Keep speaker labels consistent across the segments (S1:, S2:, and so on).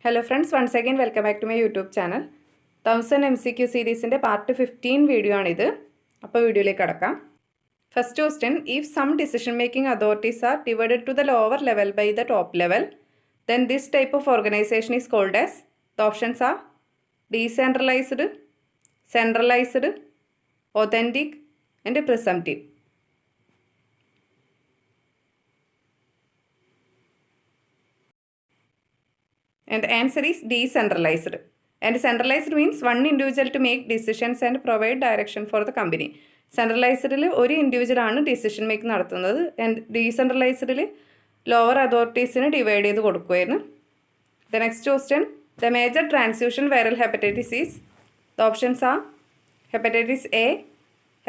S1: Hello friends, once again welcome back to my YouTube channel. 1000 MCQ series in part 15 video ആണ് ഇത്. അപ്പോൾ വീഡിയോയിലേക്ക് കടക്കാം. First question, if some decision making authorities are divided to the lower level by the top level, then this type of organization is called as, the options are decentralized, centralized, authentic and presumptive. And the answer is decentralized. And centralized means one individual to make decisions and provide direction for the company. Centralized ഒരു individual ആണ് decision making നടത്തുന്നത്. And ഡീസെൻട്രലൈസ്ഡിൽ lower അതോറിറ്റീസിന് divide ചെയ്ത് കൊടുക്കുമായിരുന്നു. The next question, the major transfusion viral hepatitis is, the options are hepatitis A,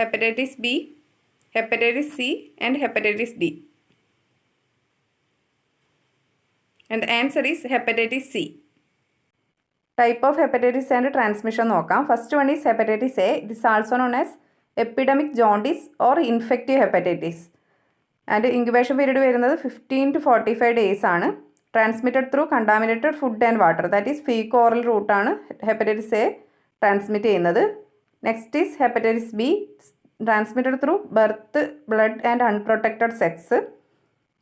S1: hepatitis B, hepatitis C and hepatitis D. And the answer is hepatitis C. Type of hepatitis and transmission നോക്കാം. First one is hepatitis A. It is also known as epidemic jaundice or infective hepatitis. And incubation period വരുന്നത് 15 to 45 days ആണ്. Transmitted through contaminated food and water. That is fecal-oral route ആണ് hepatitis A transmit ചെയ്യുന്നത്. Next is hepatitis B. Transmitted through birth, blood and unprotected sex.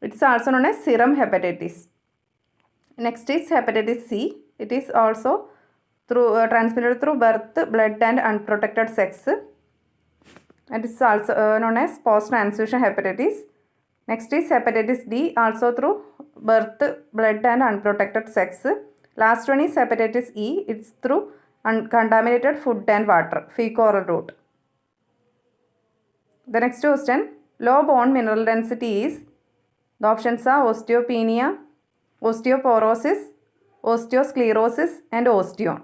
S1: It is also known as serum hepatitis. Next is hepatitis C. It is also transmitted through birth, blood and unprotected sex. And it is also known as post-transfusion hepatitis. Next is hepatitis D, also through birth, blood and unprotected sex. Last one is hepatitis E. It's through contaminated food and water, fecal-oral route. The next question, low bone mineral density is, the options are osteopenia, osteoporosis, osteosclerosis and osteon.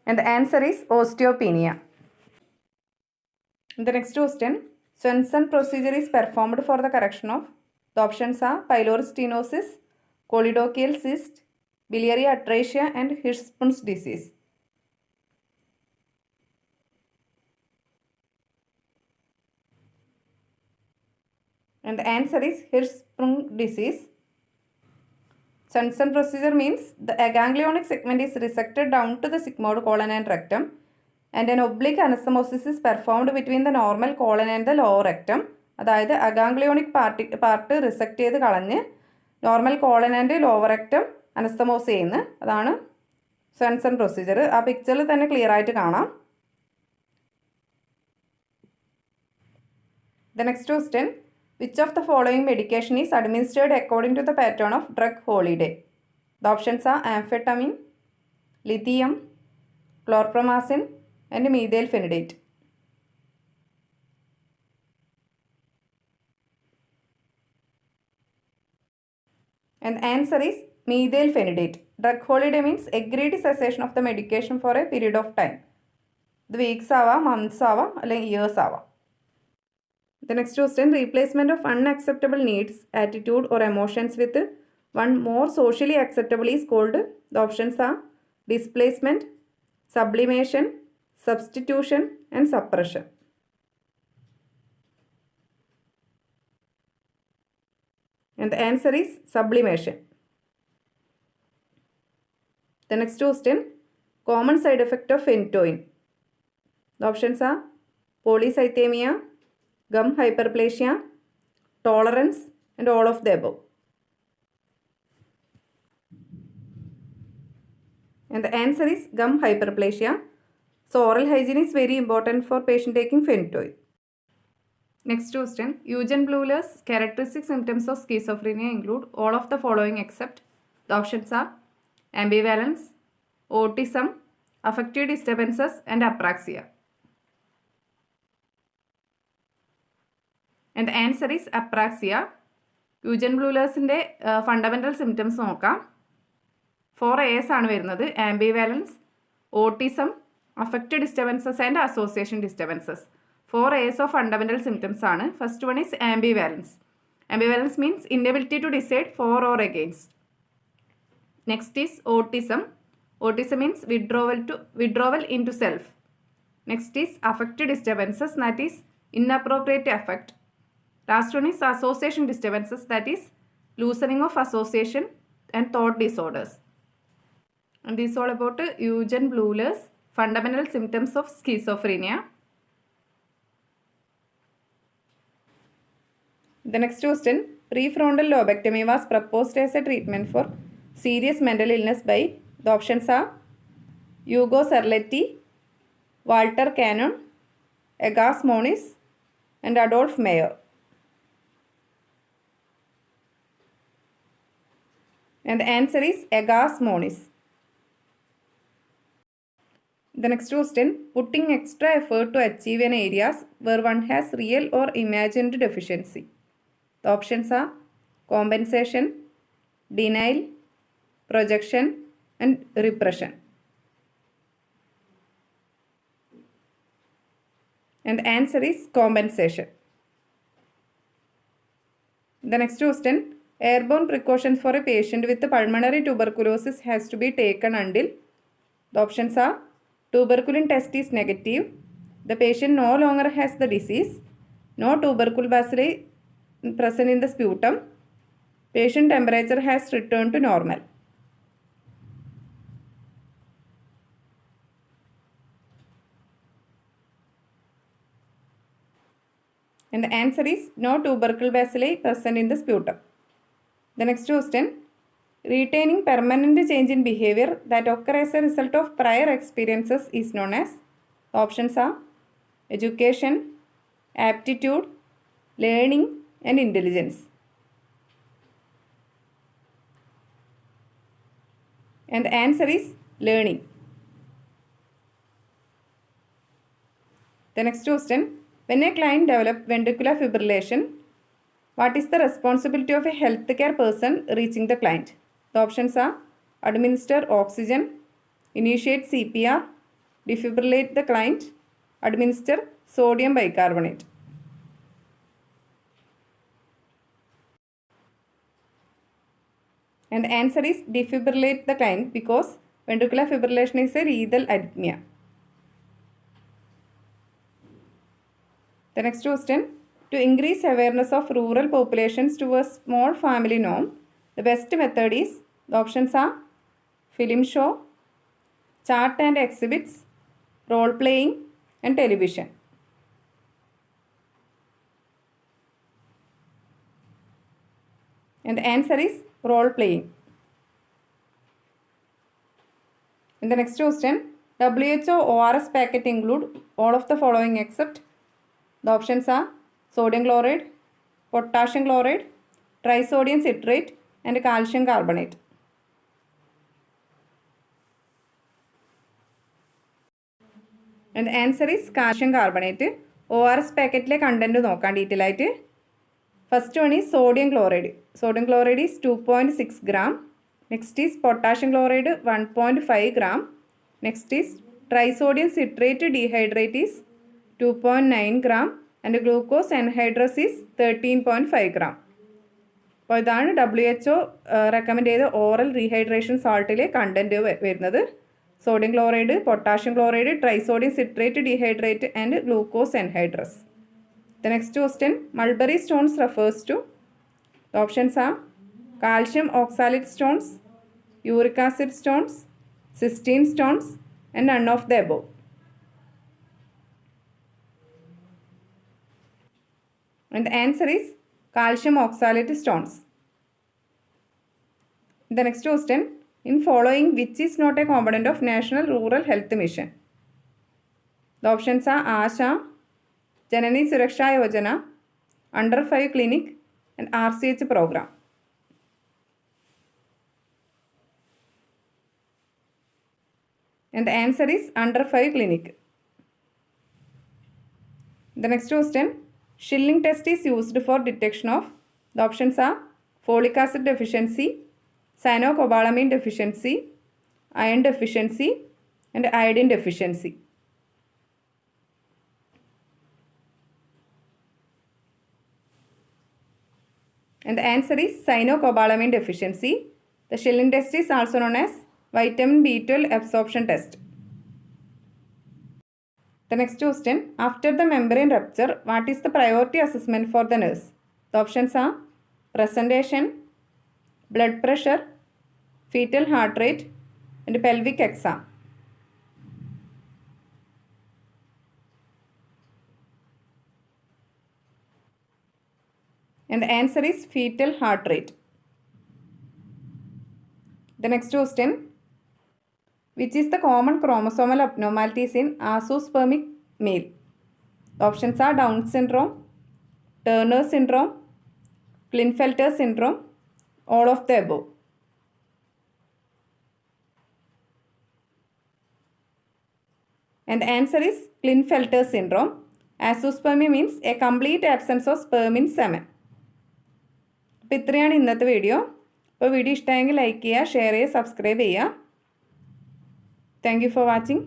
S1: And the answer is osteopenia. The next question, Swenson procedure is performed for the correction of, the options are pyloric stenosis, choledochal cyst, biliary atresia and Hirshsprung's disease. And the answer is Hirshsprung disease. Swenson procedure means the ganglionic segment is resected down to the sigmoid colon and rectum, and an oblique anastomosis is performed between the normal colon and the lower rectum. അതായത് അഗാംഗ്ലിയോണിക് part resect ചെയ്ത് കളഞ്ഞ് normal colon and lower rectum anastomose ചെയ്യുന്നു. അതാണ് സ്വൻസൺ procedure. ആ പിക്ചറിൽ തന്നെ clear ആയിട്ട് കാണാം. The next question, which of the following medication is administered according to the pattern of drug holiday? The options are amphetamine, lithium, chlorpromazine and methylphenidate. And the answer is methylphenidate. Drug holiday means agreed cessation of the medication for a period of time. The weeks ആവാം, months ആവാം, അല്ലെങ്കിൽ years ആവാം. The next question, replacement of unacceptable needs, attitude or emotions with one more socially acceptable is called, the options are displacement, sublimation, substitution and suppression. And the answer is sublimation. The next question, common side effect of phenytoin. The options are polycythemia, gum hyperplasia, tolerance and all of the above. And the answer is gum hyperplasia. So oral hygiene is very important for patient taking phenytoin. Next question, Eugen Bleuler's characteristic symptoms of schizophrenia include all of the following except, the options are ambivalence, autism, affective disturbances and apraxia. And the answer is apraxia. Eugen Bleuler's fundamental symptoms നോക്കാം. 4 A's ആണ് വരുന്നത്. ambivalence, autism, affective disturbances and association disturbances. 4 A's of fundamental symptoms ആണ്. First one is ambivalence. Ambivalence means inability to decide for or against. Next is autism. Autism means withdrawal into self. Next is affective disturbances, that is inappropriate affect. Last one is association disturbances, that is loosening of association and thought disorders. And this is all about Eugen Bleuler's fundamental symptoms of schizophrenia. The next question, prefrontal lobectomy was proposed as a treatment for serious mental illness by, the options are Ugo Serletti, Walter Cannon, Egas Moniz, and Adolf Meyer. And the answer is Egas Moniz. The next question, putting extra effort to achieve an areas where one has real or imagined deficiency. The options are compensation, denial, projection, and repression. And the answer is compensation. The next question, airborne precautions for a patient with pulmonary tuberculosis has to be taken until, the options are tuberculin test is negative, the patient no longer has the disease, no tubercle bacilli present in the sputum, patient temperature has returned to normal. And the answer is no tubercle bacilli present in the sputum. The next question, retaining permanent change in behavior that occur as a result of prior experiences is known as, the options are education, aptitude, learning, and intelligence. And the answer is learning. The next question, when a client develops ventricular fibrillation, what is the responsibility of a healthcare person reaching the client? The options are administer oxygen, initiate CPR, defibrillate the client, administer sodium bicarbonate. And the answer is defibrillate the client because ventricular fibrillation is a lethal arrhythmia. The next question, to increase awareness of rural populations to a small family norm, the best method is, the options are film show, chart and exhibits, role playing, and television. And the answer is role playing. In the next question, WHO ORS packet include all of the following except, the options are sodium chloride, potassium chloride, trisodium citrate, and calcium carbonate. And the answer is calcium carbonate. ORS packet content നോക്കാൻ detail ആയിട്ട്. First one is sodium chloride. Sodium chloride is 2.6 gram. Next is potassium chloride 1.5 gram. Next is trisodium citrate dehydrate is 2.9 gram. And glucose anhydrous is 13.5 gram. അപ്പോൾ ഇതാണ് WHO recommend ചെയ്ത oral rehydration സാൾട്ടിലെ content വരുന്നത്. Sodium chloride, potassium chloride, trisodium citrate dehydrate and glucose anhydrous. The next question, mulberry stones refers to, the options are calcium oxalate stones, uric acid stones, cystine stones, and none of the above. And the answer is calcium oxalate stones. The next question, in following which is not a component of National Rural Health Mission? The options are ASHA, Janani Suraksha Yojana, Under 5 Clinic, and RCH program. And the answer is Under 5 Clinic. The next question, Schilling test is used for detection of, the options are folic acid deficiency, cyanocobalamin deficiency, iron deficiency, and iodine deficiency. And the answer is cyanocobalamin deficiency. The Schilling test is also known as vitamin B12 absorption test. The next question, after the membrane rupture, what is the priority assessment for the nurse? The options are presentation, blood pressure, fetal heart rate, and pelvic exam. And the answer is fetal heart rate. The next question, which is the common chromosomal abnormalities in azoospermic male? The options are Down syndrome, Turner syndrome, Klinefelter syndrome, all of the above. And the answer is Klinefelter syndrome. Azoospermia means a complete absence of sperm in semen. അപ്പോൾ ഇത്രയാണ് ഇന്നത്തെ video. അപ്പോൾ video ഇഷ്ടമായെങ്കിൽ like ചെയ്യുക, share ചെയ്യുക, subscribe ചെയ്യുക. Thank you for watching.